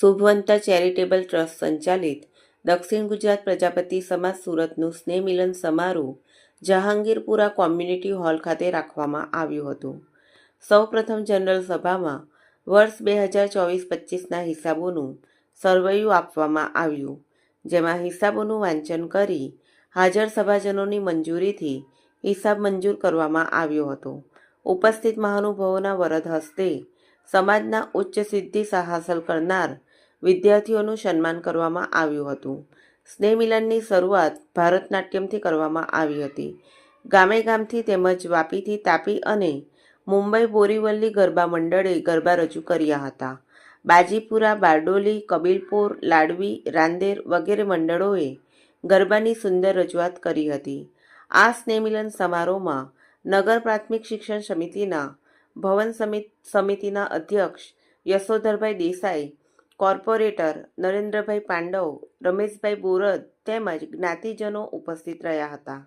શુભવંતા charitable trust સંચાલિત દક્ષિણ ગુજરાત પ્રજાપતિ સમાજ સુરતનું સ્નેહ મિલન સમારોહ જહાંગીરપુરા કોમ્યુનિટી હોલ ખાતે રાખવામાં આવ્યું હતું. સૌપ્રથમ જનરલ સભામાં વર્ષ 2024-25ના હિસાબોનું સરવૈયું આપવામાં આવ્યું, જેમાં હિસાબોનું વાંચન કરી હાજર સભાજનોની મંજૂરીથી હિસાબ મંજૂર કરવામાં આવ્યો હતો. ઉપસ્થિત મહાનુભાવોના વરદ હસ્તે સમાજના ઉચ્ચ સિદ્ધિ હાંસલ કરનાર વિદ્યાર્થીઓનું સન્માન કરવામાં આવ્યું હતું. સ્નેહ મિલનની શરૂઆત ભારતનાટ્યમથી કરવામાં આવી હતી. ગામે ગામથી તેમજ વાપીથી તાપી અને મુંબઈ બોરીવલી ગરબા મંડળે ગરબા રજૂ કર્યા હતા. બાજીપુરા, બારડોલી, કબીલપુર, લાડવી, રાંદેર વગેરે મંડળોએ ગરબાની સુંદર રજૂઆત કરી હતી. આ સ્નેહ મિલન સમારોહમાં નગર પ્રાથમિક શિક્ષણ સમિતિના ભવન સમિતિના અધ્યક્ષ યશોધરભાઈ દેસાઈ, કોર્પોરેટર નરેન્દ્રભાઈ પાંડવ, રમેશભાઈ બોરદ તેમજ જ્ઞાતિજનો ઉપસ્થિત રહ્યા હતા.